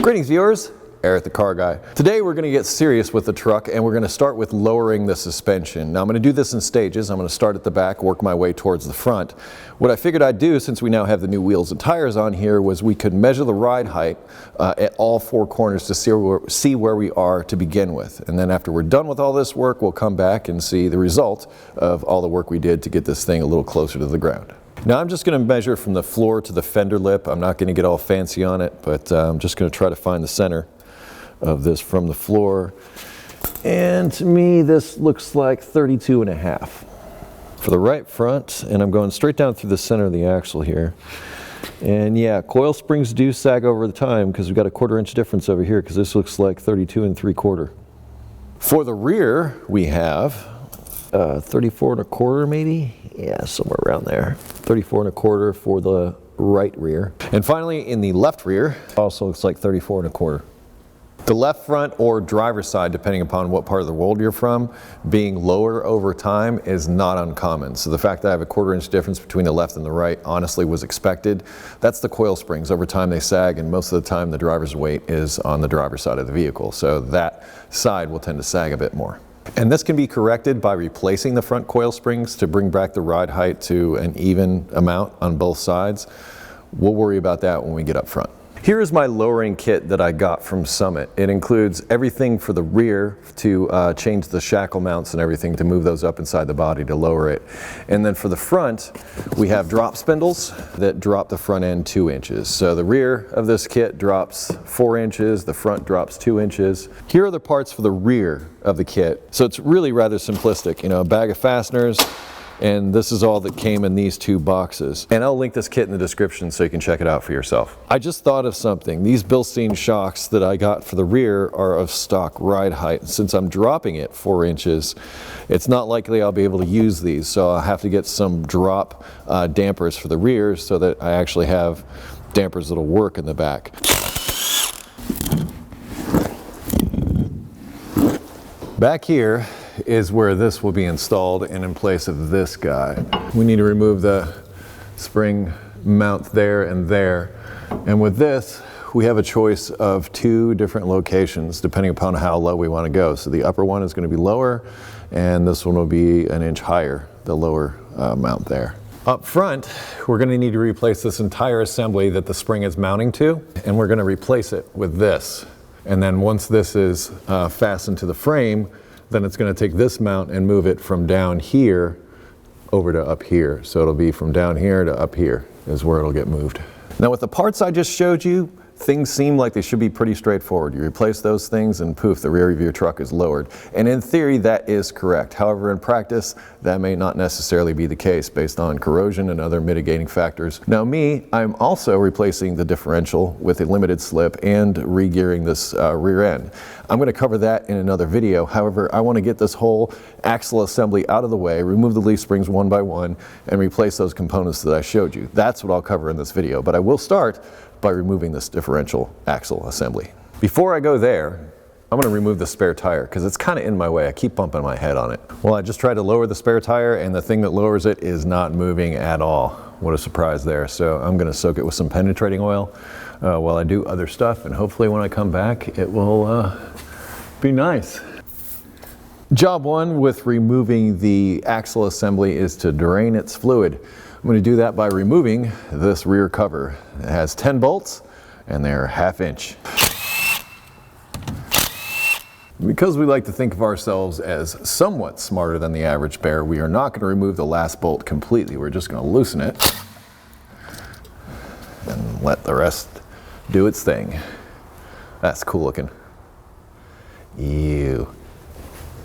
Greetings viewers, Eric the Car Guy. Today we're going to get serious with the truck and we're going to start with lowering the suspension. Now I'm going to do this in stages. I'm going to start at the back, work my way towards the front. What I figured I'd do, since we now have the new wheels and tires on here, was we could measure the ride height at all four corners to see where we are to begin with. And then after we're done with all this work, we'll come back and see the result of all the work we did to get this thing a little closer to the ground. Now I'm just going to measure from the floor to the fender lip. I'm not going to get all fancy on it, but I'm just going to try to find the center of this from the floor. And to me, this looks like 32.5 for the right front. And I'm going straight down through the center of the axle here. And yeah, coil springs do sag over the time because we've got a 1/4 inch difference over here because this looks like 32 3/4. For the rear, we have 34 1/4 maybe. Yeah, somewhere around there. 34 1/4 for the right rear. And finally, in the left rear, also looks like 34 1/4. The left front or driver's side, depending upon what part of the world you're from, being lower over time is not uncommon. So the fact that I have a 1/4 inch difference between the left and the right honestly was expected. That's the coil springs. Over time they sag, and most of the time the driver's weight is on the driver's side of the vehicle. So that side will tend to sag a bit more. And this can be corrected by replacing the front coil springs to bring back the ride height to an even amount on both sides. We'll worry about that when we get up front. Here is my lowering kit that I got from Summit. It includes everything for the rear to change the shackle mounts and everything to move those up inside the body to lower it. And then for the front, we have drop spindles that drop the front end 2 inches. So the rear of this kit drops 4 inches, the front drops 2 inches. Here are the parts for the rear of the kit. So it's really rather simplistic. You know, a bag of fasteners, and this is all that came in these 2 boxes. And I'll link this kit in the description so you can check it out for yourself. I just thought of something. These Bilstein shocks that I got for the rear are of stock ride height. Since I'm dropping it 4 inches, it's not likely I'll be able to use these. So I'll have to get some drop dampers for the rear so that I actually have dampers that'll work in the back. Back here is where this will be installed and in place of this guy. We need to remove the spring mount there and there. And with this, we have a choice of 2 different locations depending upon how low we want to go. So the upper one is going to be lower and this one will be 1 inch higher, the lower mount there. Up front, we're going to need to replace this entire assembly that the spring is mounting to, and we're going to replace it with this. And then once this is fastened to the frame, then it's going to take this mount and move it from down here over to up here. So it'll be from down here to up here is where it'll get moved. Now with the parts I just showed you, things seem like they should be pretty straightforward. You replace those things and poof, the rear of your truck is lowered. And in theory, that is correct. However, in practice, that may not necessarily be the case based on corrosion and other mitigating factors. Now me, I'm also replacing the differential with a limited slip and re-gearing this rear end. I'm going to cover that in another video. However, I want to get this whole axle assembly out of the way, remove the leaf springs one by one, and replace those components that I showed you. That's what I'll cover in this video, but I will start by removing this differential axle assembly. Before I go there, I'm going to remove the spare tire because it's kind of in my way. I keep bumping my head on it. Well, I just tried to lower the spare tire and the thing that lowers it is not moving at all. What a surprise there. So I'm going to soak it with some penetrating oil while I do other stuff, and hopefully when I come back it will be nice. Job 1 with removing the axle assembly is to drain its fluid. I'm going to do that by removing this rear cover. It has 10 bolts and they're 1/2 inch. Because we like to think of ourselves as somewhat smarter than the average bear, we are not going to remove the last bolt completely. We're just going to loosen it and let the rest do its thing. That's cool looking. Ew.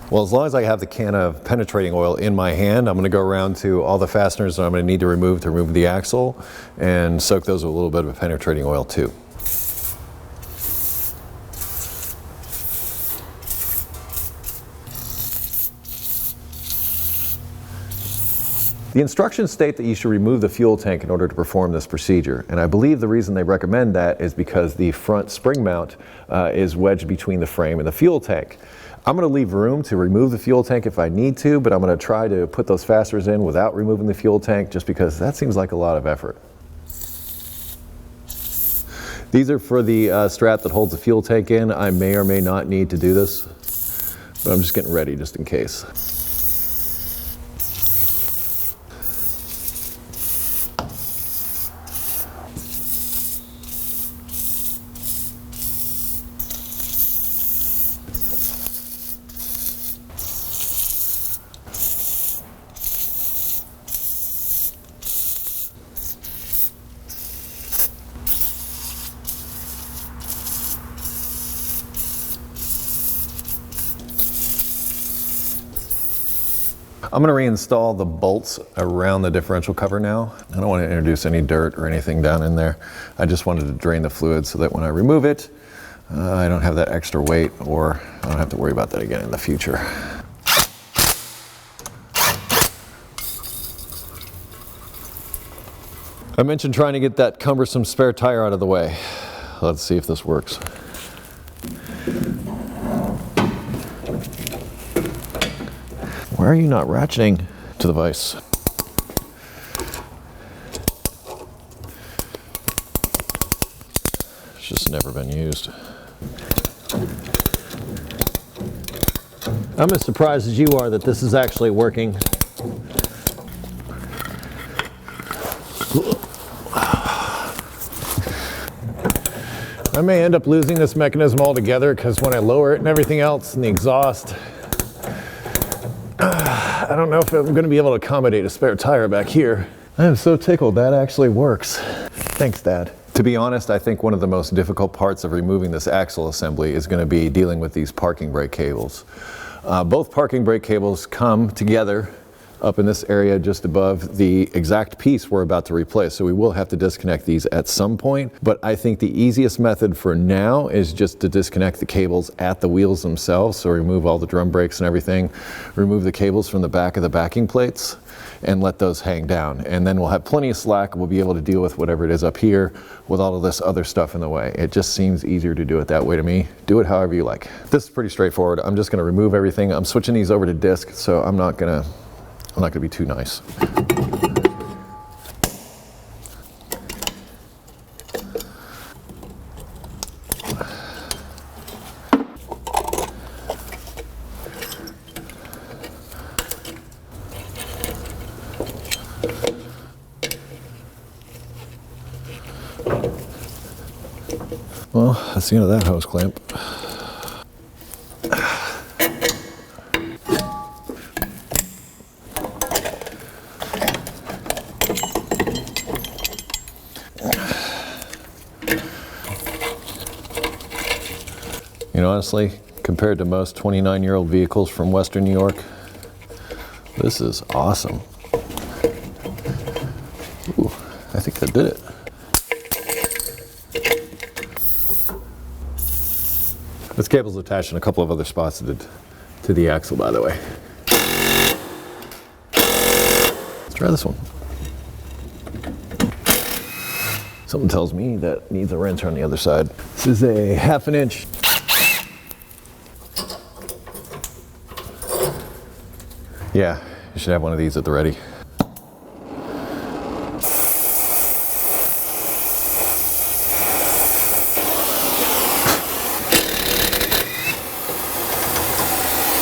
Well, as long as I have the can of penetrating oil in my hand, I'm going to go around to all the fasteners that I'm going to need to remove the axle and soak those with a little bit of penetrating oil too. The instructions state that you should remove the fuel tank in order to perform this procedure, and I believe the reason they recommend that is because the front spring mount is wedged between the frame and the fuel tank. I'm going to leave room to remove the fuel tank if I need to, but I'm going to try to put those fasteners in without removing the fuel tank just because that seems like a lot of effort. These are for the strap that holds the fuel tank in. I may or may not need to do this, but I'm just getting ready just in case. I'm going to reinstall the bolts around the differential cover now. I don't want to introduce any dirt or anything down in there. I just wanted to drain the fluid so that when I remove it, I don't have that extra weight, or I don't have to worry about that again in the future. I mentioned trying to get that cumbersome spare tire out of the way. Let's see if this works. Why are you not ratcheting to the vise? It's just never been used. I'm as surprised as you are that this is actually working. I may end up losing this mechanism altogether because when I lower it and everything else in the exhaust, I don't know if I'm going to be able to accommodate a spare tire back here. I am so tickled that actually works. Thanks, Dad. To be honest, I think one of the most difficult parts of removing this axle assembly is going to be dealing with these parking brake cables. Both parking brake cables come together up in this area just above the exact piece we're about to replace. So we will have to disconnect these at some point, but I think the easiest method for now is just to disconnect the cables at the wheels themselves. So remove all the drum brakes and everything, remove the cables from the back of the backing plates and let those hang down. And then we'll have plenty of slack. We'll be able to deal with whatever it is up here with all of this other stuff in the way. It just seems easier to do it that way to me. Do it however you like. This is pretty straightforward. I'm just gonna remove everything. I'm switching these over to disc, so I'm not gonna be too nice. Well, that's the end of that hose clamp. You know, honestly, compared to most 29-year-old vehicles from Western New York, this is awesome. Ooh, I think that did it. This cable's attached in a couple of other spots to the axle, by the way. Let's try this one. Something tells me that needs a wrench on the other side. This is a 1/2 inch. Yeah, you should have one of these at the ready.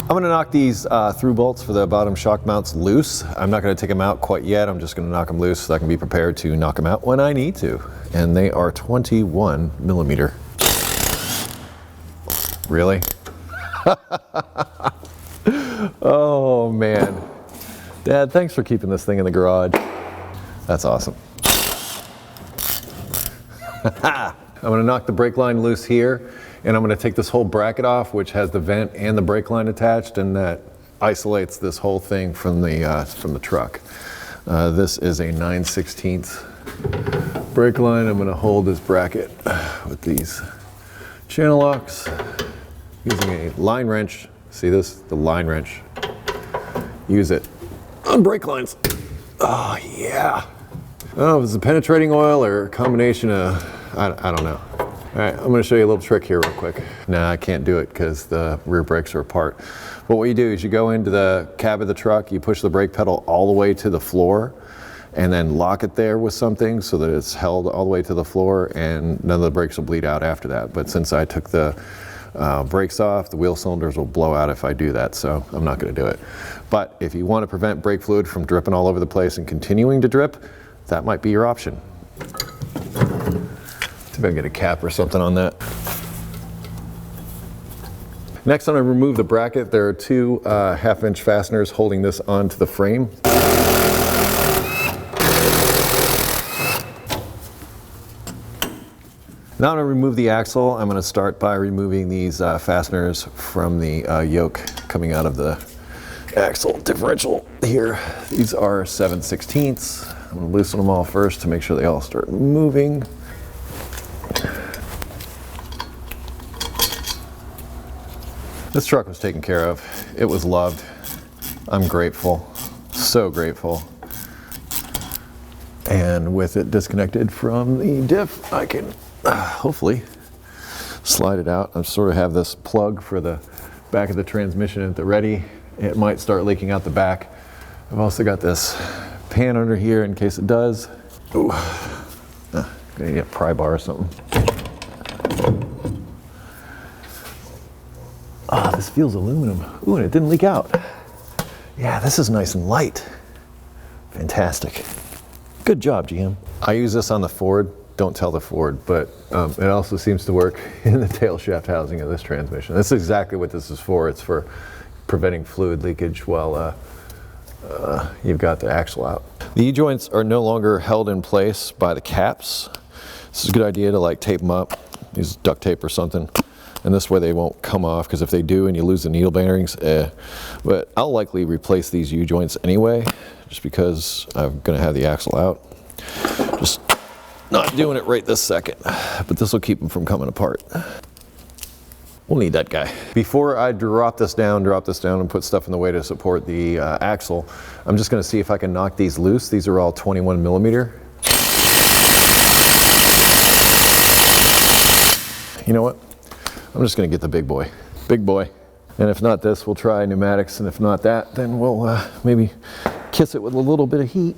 I'm going to knock these through bolts for the bottom shock mounts loose. I'm not going to take them out quite yet. I'm just going to knock them loose so I can be prepared to knock them out when I need to. And they are 21 millimeter. Really? Oh man. Dad, thanks for keeping this thing in the garage. That's awesome. I'm going to knock the brake line loose here, and I'm going to take this whole bracket off, which has the vent and the brake line attached, and that isolates this whole thing from the truck. This is a 9/16 brake line. I'm going to hold this bracket with these channel locks using a line wrench. See this? The line wrench. Use it on brake lines. Oh yeah. Oh, if it's a penetrating oil or a combination of, I don't know. All right, I'm gonna show you a little trick here real quick. Nah, I can't do it because the rear brakes are apart. But what you do is you go into the cab of the truck, you push the brake pedal all the way to the floor, and then lock it there with something so that it's held all the way to the floor and none of the brakes will bleed out after that. But since I took the brakes off, the wheel cylinders will blow out if I do that, so I'm not going to do it. But if you want to prevent brake fluid from dripping all over the place and continuing to drip, that might be your option. See if I can get a cap or something on that. Next, I'm going to remove the bracket. There are two 1/2-inch fasteners holding this onto the frame. Now I'm going to remove the axle. I'm going to start by removing these fasteners from the yoke coming out of the axle differential here. These are 7/16. I'm going to loosen them all first to make sure they all start moving. This truck was taken care of. It was loved. I'm grateful, so grateful. And with it disconnected from the diff, I can hopefully slide it out. I sort of have this plug for the back of the transmission at the ready. It might start leaking out the back. I've also got this pan under here in case it does. Ooh, gonna need a pry bar or something. Ah, this feels aluminum. Ooh, and it didn't leak out. Yeah, this is nice and light. Fantastic. Good job, GM. I use this on the Ford. Don't tell the Ford, but it also seems to work in the tail shaft housing of this transmission. That's exactly what this is for. It's for preventing fluid leakage while you've got the axle out. The E-joints are no longer held in place by the caps. This is a good idea to like tape them up, use duct tape or something. And this way they won't come off, because if they do and you lose the needle bearings, But I'll likely replace these U-joints anyway, just because I'm gonna have the axle out. Just not doing it right this second, but this will keep them from coming apart. We'll need that guy. Before I drop this down and put stuff in the way to support the axle, I'm just gonna see if I can knock these loose. These are all 21 millimeter. You know what? I'm just gonna get the big boy. Big boy. And if not this, we'll try pneumatics, and if not that, then we'll maybe kiss it with a little bit of heat.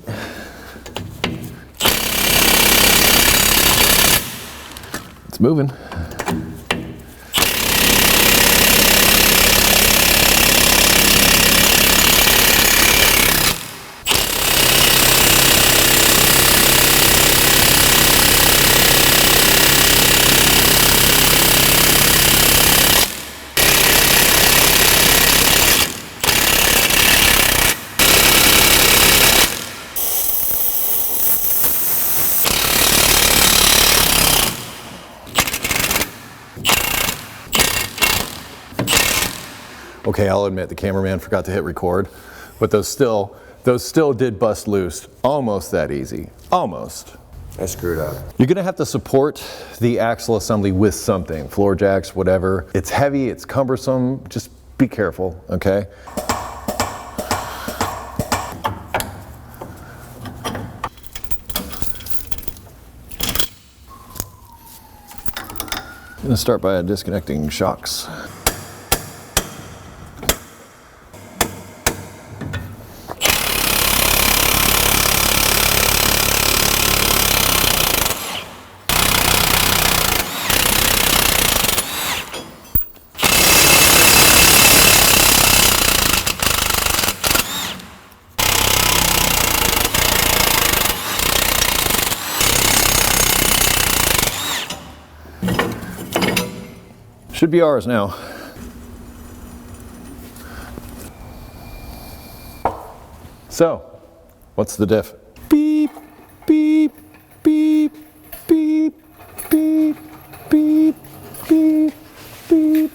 It's moving. Okay, I'll admit the cameraman forgot to hit record, but those still did bust loose. Almost that easy, almost. I screwed up. You're gonna have to support the axle assembly with something, floor jacks, whatever. It's heavy, it's cumbersome, just be careful, okay? I'm gonna start by disconnecting shocks. Should be ours now. So, what's the diff? Beep, beep, beep, beep, beep, beep, beep, beep.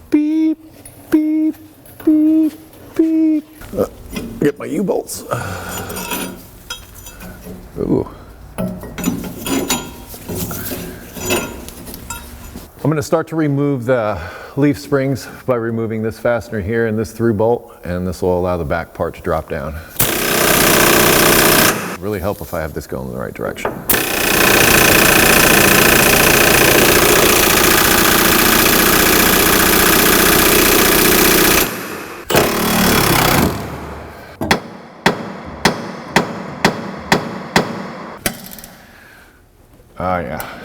Beep, beep, beep, beep. Get my U-bolts. Ooh. I'm going to start to remove the leaf springs by removing this fastener here and this through bolt, and this will allow the back part to drop down. It'll really help if I have this going in the right direction. Yeah.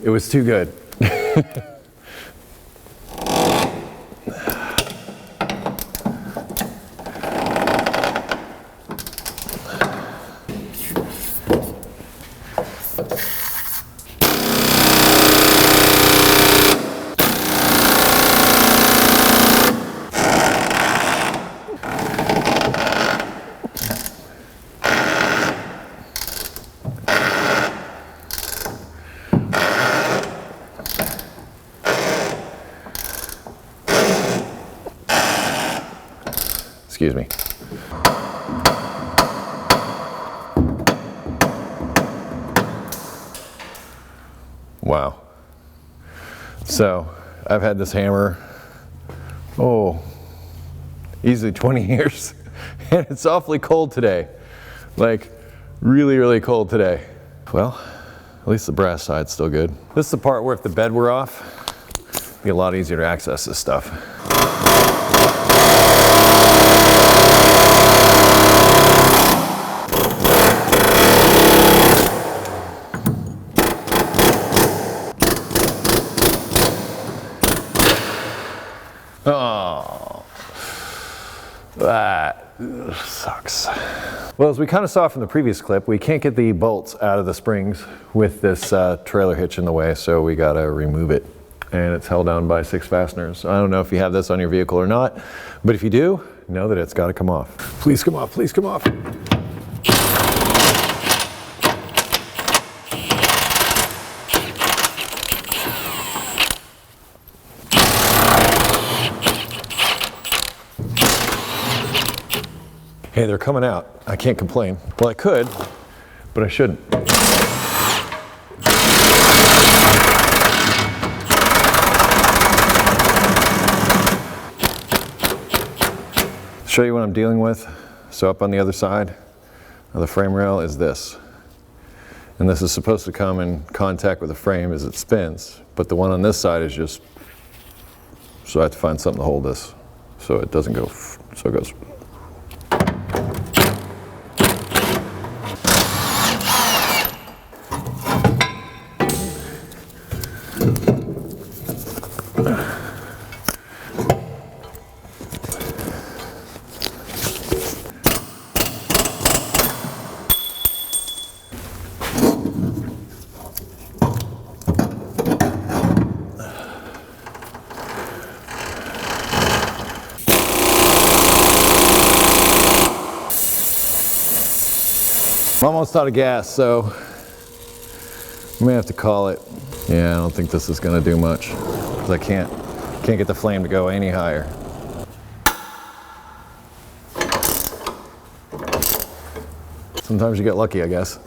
It was too good. Excuse me. Wow. So I've had this hammer, easily 20 years, and it's awfully cold today. Like really, really cold today. Well, at least the brass side's still good. This is the part where if the bed were off, it'd be a lot easier to access this stuff. Oh, that sucks. Well, as we kind of saw from the previous clip, we can't get the bolts out of the springs with this trailer hitch in the way, so we gotta remove it. And it's held down by 6 fasteners. I don't know if you have this on your vehicle or not, but if you do, know that it's gotta come off. Please come off, please come off. Hey, they're coming out. I can't complain. Well, I could, but I shouldn't. Show you what I'm dealing with. So up on the other side of the frame rail is this. And this is supposed to come in contact with the frame as it spins, but the one on this side is just, so I have to find something to hold this so it doesn't go, so it goes. I'm almost out of gas, so I may have to call it. Yeah, I don't think this is gonna do much because I can't get the flame to go any higher. Sometimes you get lucky, I guess.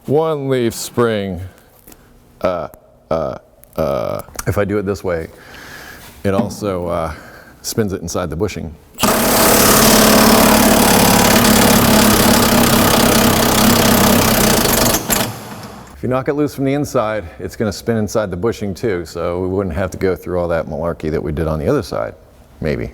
One leaf spring. If I do it this way, it also spins it inside the bushing. If you knock it loose from the inside, it's going to spin inside the bushing too, so we wouldn't have to go through all that malarkey that we did on the other side, maybe.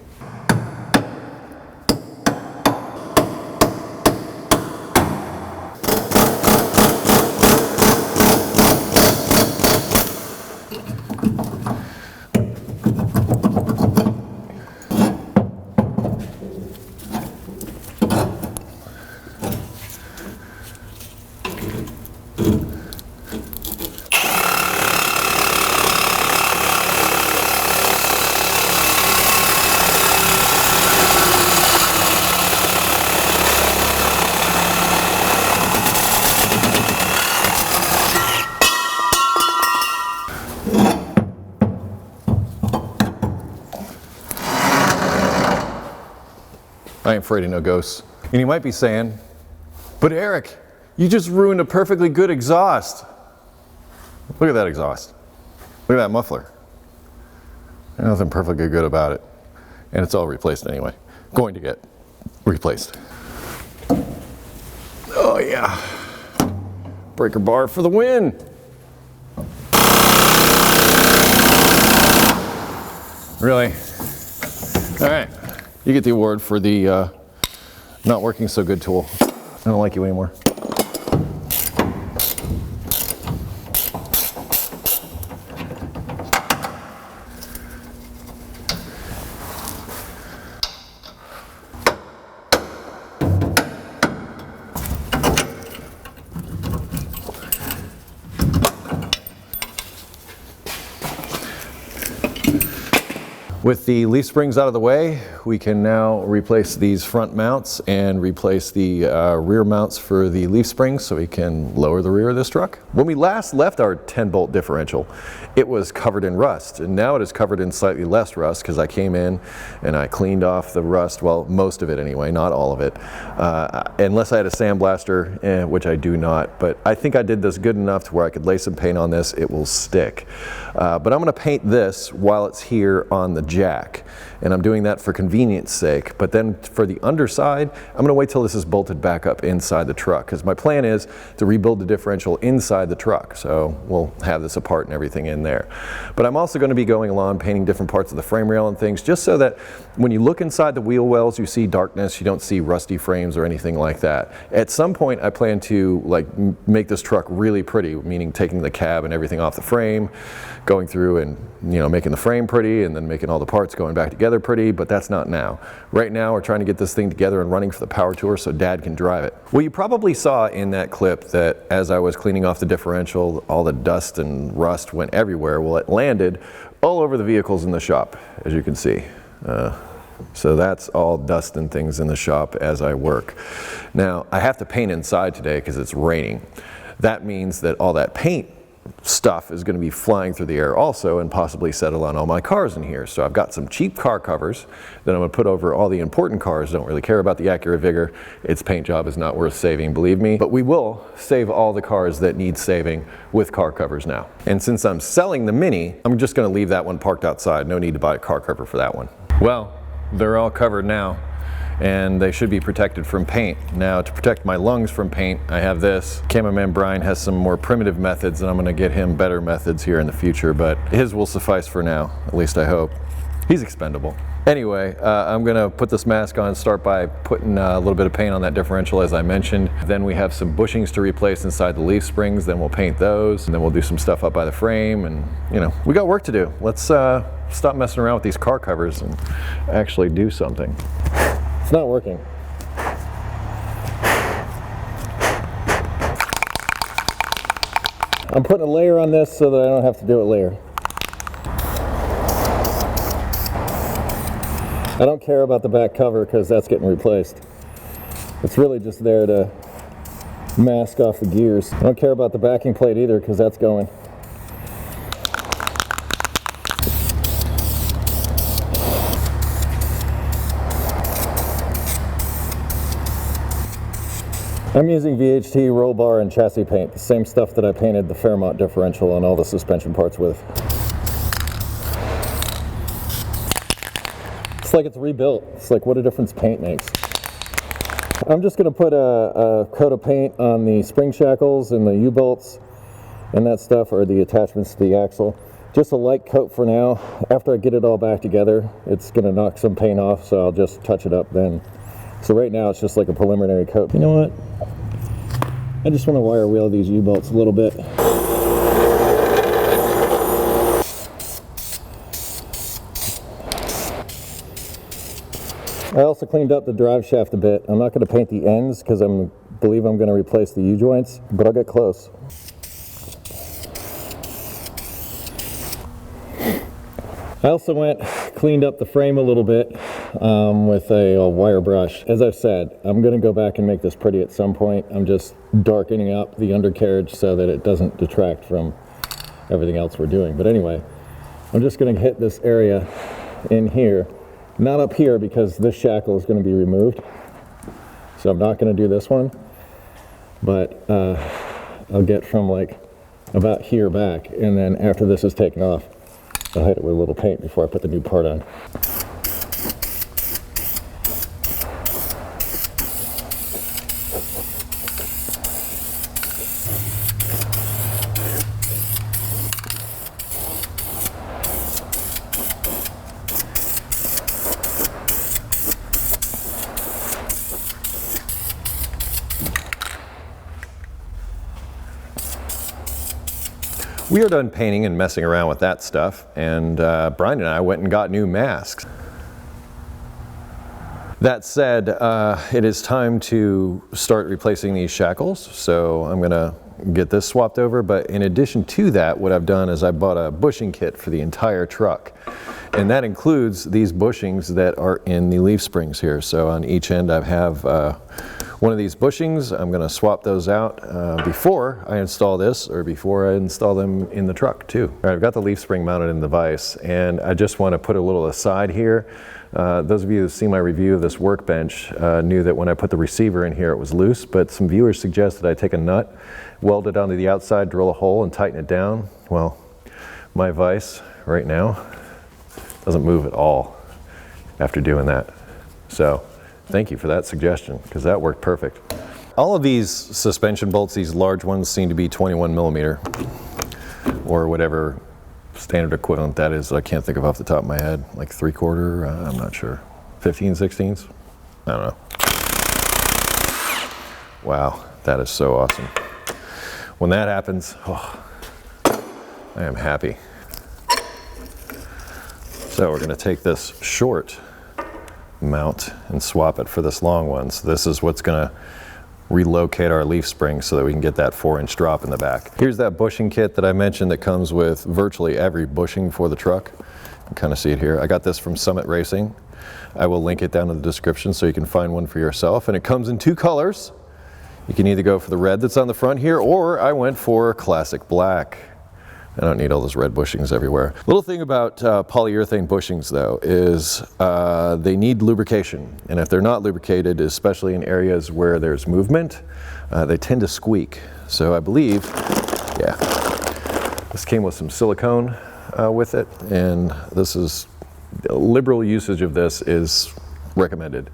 I ain't afraid of no ghosts. And you might be saying, but Eric, you just ruined a perfectly good exhaust. Look at that exhaust. Look at that muffler. There's nothing perfectly good about it. And it's all replaced anyway. Going to get replaced. Oh yeah. Breaker bar for the win. Really? All right. You get the award for the not working so good tool. I don't like you anymore. With the leaf springs out of the way, we can now replace these front mounts and replace the rear mounts for the leaf springs so we can lower the rear of this truck. When we last left our 10-bolt differential, it was covered in rust, and now it is covered in slightly less rust because I came in and I cleaned off the rust, well, most of it anyway, not all of it, unless I had a sandblaster, which I do not, but I think I did this good enough to where I could lay some paint on this, it will stick. But I'm going to paint this while it's here on the jack, and I'm doing that for convenience sake. But then for the underside, I'm going to wait till this is bolted back up inside the truck, because my plan is to rebuild the differential inside the truck, so we'll have this apart and everything in there. But I'm also going to be going along painting different parts of the frame rail and things, just so that when you look inside the wheel wells, you see darkness, you don't see rusty frames or anything like that. At some point I plan to make this truck really pretty, meaning taking the cab and everything off the frame, going through and making the frame pretty, and then making all the parts going back together pretty, but that's not now. Right now we're trying to get this thing together and running for the power tour so Dad can drive it. Well, you probably saw in that clip that as I was cleaning off the differential, all the dust and rust went everywhere. Well, it landed all over the vehicles in the shop, as you can see. So that's all dust and things in the shop as I work. Now, I have to paint inside today because it's raining. That means that all that paint stuff is going to be flying through the air also and possibly settle on all my cars in here. So I've got some cheap car covers that I'm going to put over all the important cars. Don't really care about the Acura Vigor. Its paint job is not worth saving, believe me. But we will save all the cars that need saving with car covers now. And since I'm selling the Mini, I'm just going to leave that one parked outside. No need to buy a car cover for that one. Well, they're all covered now, and they should be protected from paint. Now, to protect my lungs from paint, I have this. Cameraman Brian has some more primitive methods, and I'm gonna get him better methods here in the future, but his will suffice for now, at least I hope. He's expendable. Anyway, I'm gonna put this mask on and start by putting a little bit of paint on that differential as I mentioned. Then we have some bushings to replace inside the leaf springs, then we'll paint those, and then we'll do some stuff up by the frame, and we got work to do. Let's stop messing around with these car covers and actually do something. It's not working. I'm putting a layer on this so that I don't have to do it later. I don't care about the back cover because that's getting replaced. It's really just there to mask off the gears. I don't care about the backing plate either because that's going. I'm using VHT roll bar and chassis paint, the same stuff that I painted the Fairmont differential on all the suspension parts with. It's like it's rebuilt. It's like what a difference paint makes. I'm just going to put a coat of paint on the spring shackles and the U-bolts and that stuff, or the attachments to the axle. Just a light coat for now. After I get it all back together, it's going to knock some paint off, so I'll just touch it up then. So right now it's just like a preliminary coat. You know what? I just want to wire wheel these U-bolts a little bit. I also cleaned up the drive shaft a bit. I'm not going to paint the ends because I believe I'm going to replace the U-joints, but I'll get close. I also cleaned up the frame a little bit with a wire brush. As I've said, I'm going to go back and make this pretty at some point. I'm just darkening up the undercarriage so that it doesn't detract from everything else we're doing. But anyway, I'm just going to hit this area in here. Not up here because this shackle is going to be removed. So I'm not going to do this one, but I'll get from like about here back, and then after this is taken off, I'll hit it with a little paint before I put the new part on. We are done painting and messing around with that stuff, and Brian and I went and got new masks. That said, it is time to start replacing these shackles, so I'm gonna get this swapped over, but in addition to that, what I've done is I bought a bushing kit for the entire truck, and that includes these bushings that are in the leaf springs here. So on each end I have one of these bushings. I'm going to swap those out before I install this, or before I install them in the truck too. All right, I've got the leaf spring mounted in the vise, and I just want to put a little aside here. Those of you who've seen my review of this workbench knew that when I put the receiver in here it was loose, but some viewers suggested I take a nut, weld it onto the outside, drill a hole, and tighten it down. Well, my vise right now doesn't move at all after doing that. So thank you for that suggestion, because that worked perfect. All of these suspension bolts, these large ones, seem to be 21 millimeter, or whatever standard equivalent that is. I can't think of off the top of my head, like 3/4, I'm not sure. 15/16? I don't know. Wow, that is so awesome. When that happens, oh, I am happy. So we're going to take this short mount and swap it for this long one. So this is what's going to relocate our leaf spring so that we can get that 4-inch drop in the back. Here's that bushing kit that I mentioned that comes with virtually every bushing for the truck. You can kind of see it here. I got this from Summit Racing. I will link it down in the description so you can find one for yourself. And it comes in 2 colors. You can either go for the red that's on the front here, or I went for classic black. I don't need all those red bushings everywhere. Little thing about polyurethane bushings though is they need lubrication. And if they're not lubricated, especially in areas where there's movement, they tend to squeak. So I believe, yeah, this came with some silicone with it, and this is, liberal usage of this is recommended,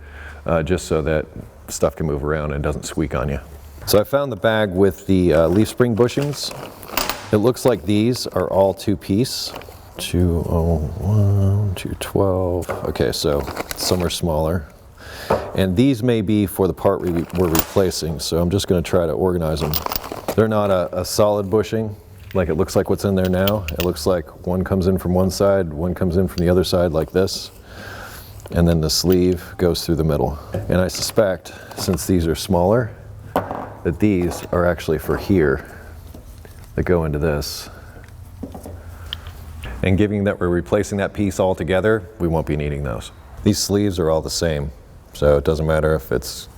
just so that stuff can move around and doesn't squeak on you. So I found the bag with the leaf spring bushings. It looks like these are all 2-piece. 201, 212. Okay, so some are smaller. And these may be for the part we're replacing, so I'm just going to try to organize them. They're not a solid bushing, like it looks like what's in there now. It looks like one comes in from one side, one comes in from the other side like this, and then the sleeve goes through the middle. And I suspect, since these are smaller, that these are actually for here, that go into this. And given that we're replacing that piece all together, we won't be needing those. These sleeves are all the same, so it doesn't matter if it's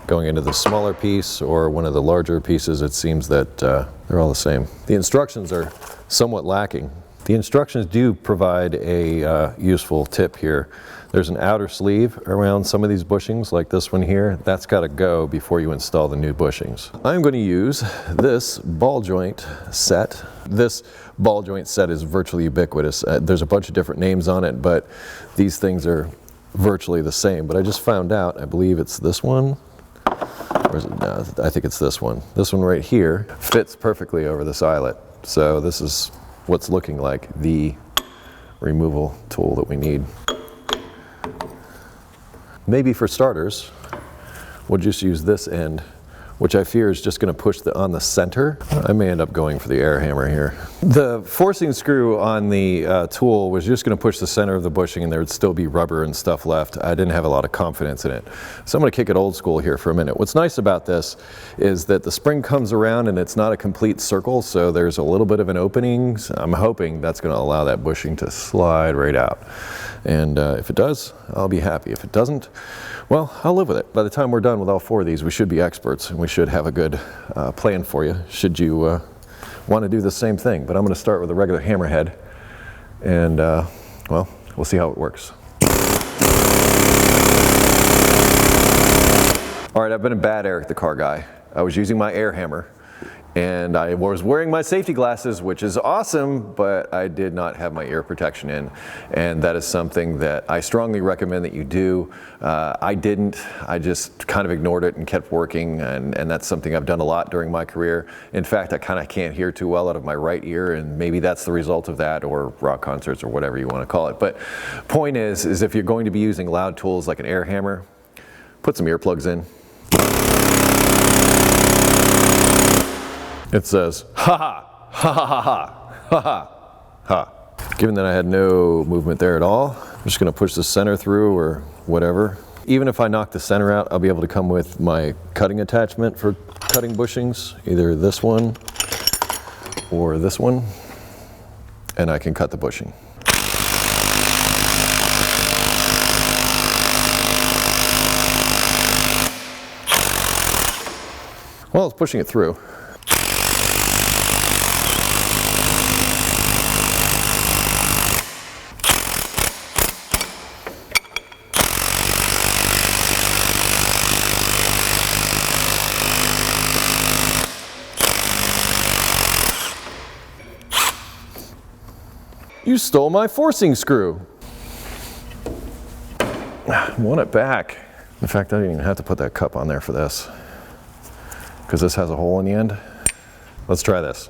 going into the smaller piece or one of the larger pieces. It seems that they're all the same. The instructions are somewhat lacking. The instructions do provide a useful tip here. There's an outer sleeve around some of these bushings, like this one here. That's got to go before you install the new bushings. I'm going to use this ball joint set. This ball joint set is virtually ubiquitous. There's a bunch of different names on it, but these things are virtually the same. But I just found out, I believe it's this one. Or is it? No, I think it's this one. This one right here fits perfectly over this eyelet. So this is what's looking like the removal tool that we need. Maybe for starters, we'll just use this end, which I fear is just going to push on the center. I may end up going for the air hammer here. The forcing screw on the tool was just going to push the center of the bushing, and there would still be rubber and stuff left. I didn't have a lot of confidence in it. So I'm going to kick it old school here for a minute. What's nice about this is that the spring comes around and it's not a complete circle, so there's a little bit of an opening. So I'm hoping that's going to allow that bushing to slide right out. And if it does, I'll be happy. If it doesn't, well, I'll live with it. By the time we're done with all 4 of these, we should be experts, and we should have a good plan for you, should you want to do the same thing. But I'm going to start with a regular hammerhead, and well, we'll see how it works. All right, I've been a bad Eric the Car Guy. I was using my air hammer and I was wearing my safety glasses, which is awesome, but I did not have my ear protection in. And that is something that I strongly recommend that you do. I didn't, I just kind of ignored it and kept working, and that's something I've done a lot during my career. In fact, I kind of can't hear too well out of my right ear, and maybe that's the result of that, or rock concerts, or whatever you want to call it. But point is if you're going to be using loud tools like an air hammer, put some earplugs in. It says, ha ha, ha ha ha ha, ha ha, ha. Given that I had no movement there at all, I'm just gonna push the center through or whatever. Even if I knock the center out, I'll be able to come with my cutting attachment for cutting bushings, either this one or this one, and I can cut the bushing. Well, it's pushing it through. You stole my forcing screw. I want it back. In fact, I didn't even have to put that cup on there for this, because this has a hole in the end. Let's try this.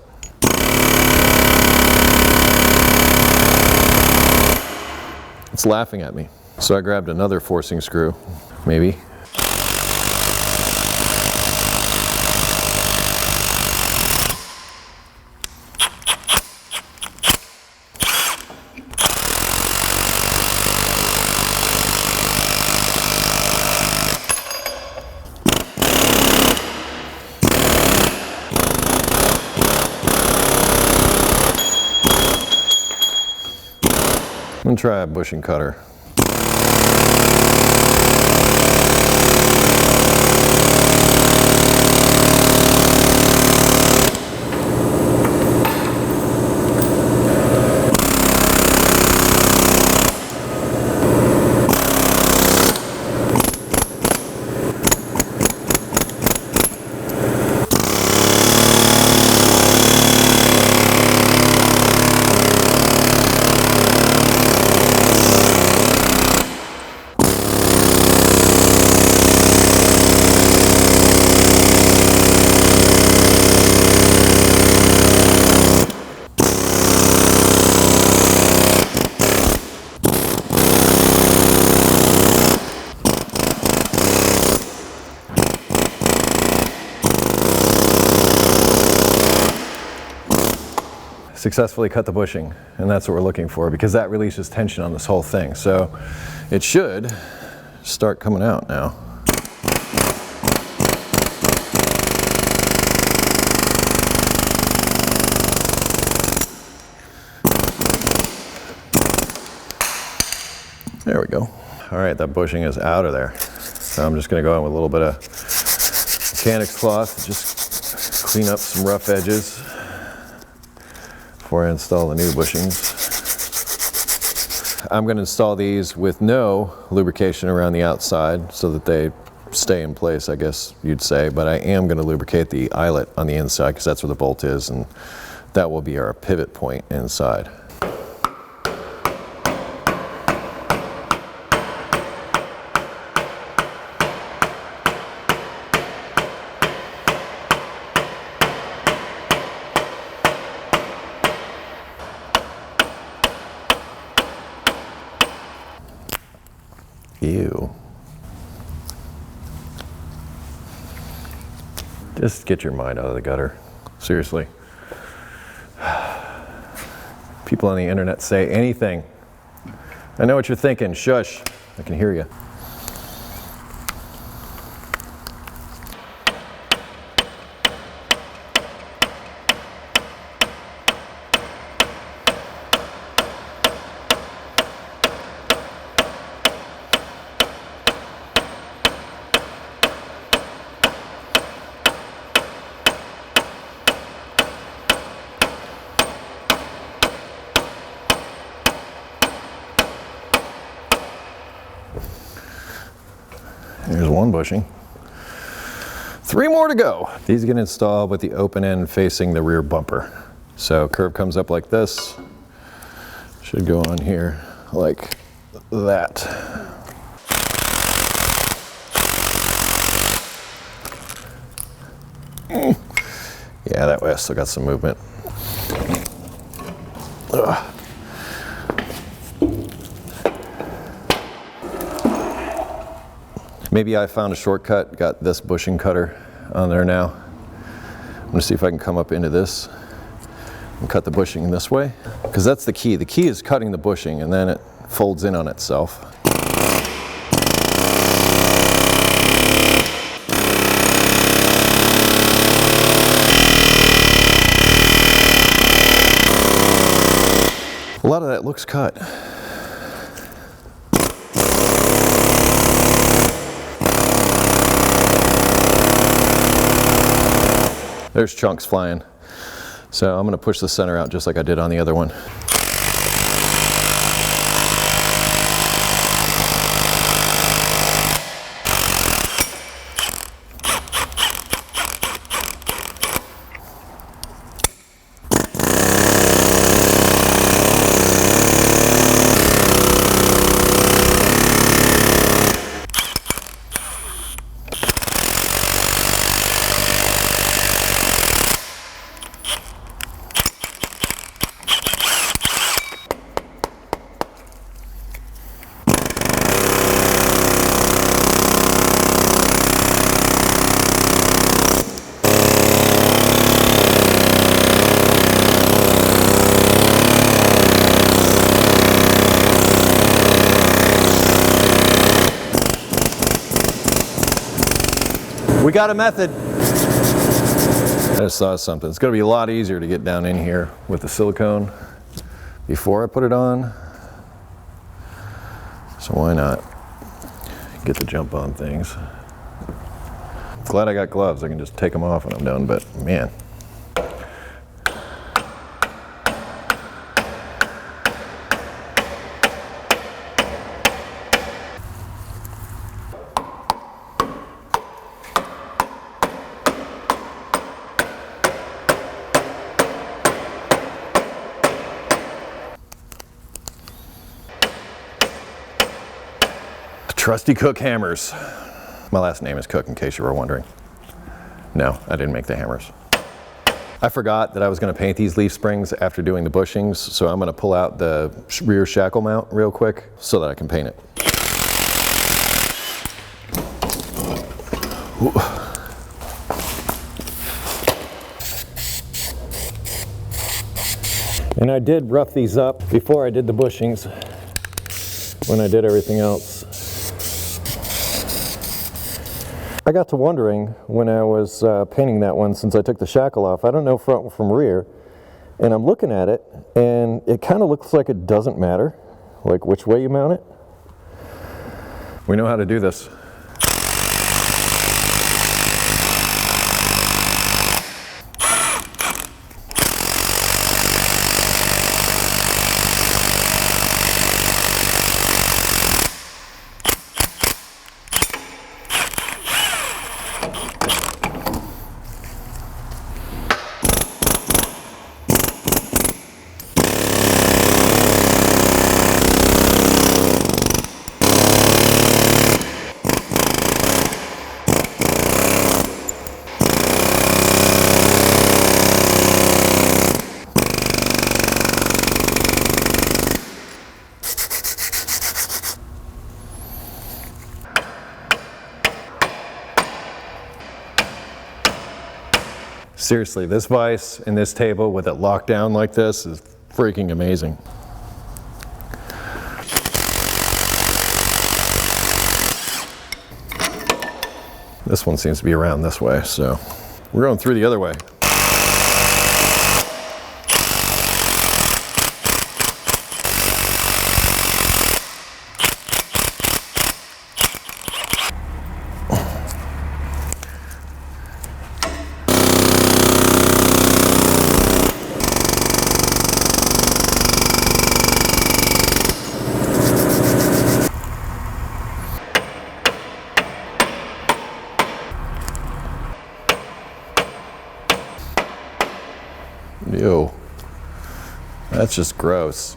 It's laughing at me. So I grabbed another forcing screw, maybe. I'm gonna try a bushing cutter. Successfully cut the bushing, and that's what we're looking for, because that releases tension on this whole thing. So it should start coming out now. There we go. All right, that bushing is out of there. So I'm just gonna go in with a little bit of mechanics cloth, just clean up some rough edges before I install the new bushings. I'm going to install these with no lubrication around the outside so that they stay in place, I guess you'd say, but I am going to lubricate the eyelet on the inside because that's where the bolt is, and that will be our pivot point inside. Ew. Just get your mind out of the gutter. Seriously. People on the internet say anything. I know what you're thinking. Shush. I can hear you. Here's one bushing. 3 more to go. These get installed with the open end facing the rear bumper. So curve comes up like this. Should go on here like that. Yeah, that way I still got some movement. Ugh. Maybe I found a shortcut, got this bushing cutter on there now. I'm gonna see if I can come up into this and cut the bushing this way, because that's the key. The key is cutting the bushing and then it folds in on itself. A lot of that looks cut. There's chunks flying. So I'm going to push the center out just like I did on the other one. We got a method. I just saw something. It's going to be a lot easier to get down in here with the silicone before I put it on. So why not get the jump on things. Glad I got gloves. I can just take them off when I'm done, but man. Trusty Cook hammers. My last name is Cook, in case you were wondering. No, I didn't make the hammers. I forgot that I was going to paint these leaf springs after doing the bushings, so I'm going to pull out the rear shackle mount real quick so that I can paint it. Ooh. And I did rough these up before I did the bushings when I did everything else. I got to wondering when I was painting that one, since I took the shackle off, I don't know front from rear, and I'm looking at it and it kind of looks like it doesn't matter, like which way you mount it. We know how to do this. Seriously, this vise and this table with it locked down like this is freaking amazing. This one seems to be around this way, so we're going through the other way. Ew. That's just gross.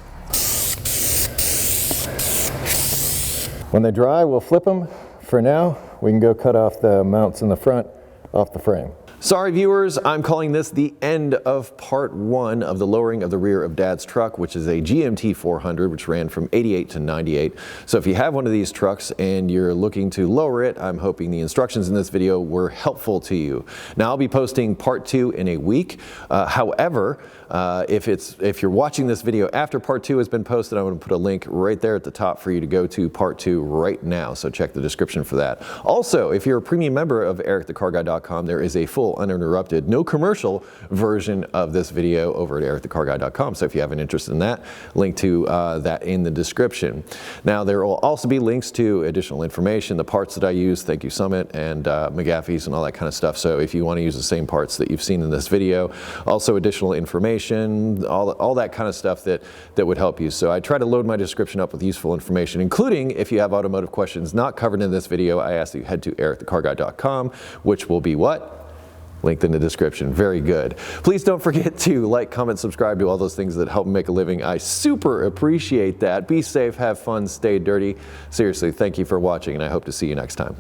When they dry, we'll flip them. For now, we can go cut off the mounts in the front off the frame. Sorry viewers, I'm calling this the end of part 1 of the lowering of the rear of Dad's truck, which is a GMT 400, which ran from 88 to 98. So if you have one of these trucks and you're looking to lower it, I'm hoping the instructions in this video were helpful to you. Now I'll be posting part 2 in a week. However, if you're watching this video after part 2 has been posted, I'm going to put a link right there at the top for you to go to part 2 right now. So check the description for that. Also, if you're a premium member of EricTheCarGuy.com, there is a full uninterrupted, no commercial version of this video over at EricTheCarGuy.com. So if you have an interest in that, link to that in the description. Now there will also be links to additional information, the parts that I use, Thank You Summit and McGaffey's and all that kind of stuff. So if you want to use the same parts that you've seen in this video, also additional information, all that kind of stuff that would help you. So I try to load my description up with useful information, including if you have automotive questions not covered in this video, I ask that you head to EricTheCarGuy.com, which will be what? Linked in the description. Very good. Please don't forget to like, comment, subscribe, do all those things that help me make a living. I super appreciate that. Be safe, have fun, stay dirty. Seriously, thank you for watching, and I hope to see you next time.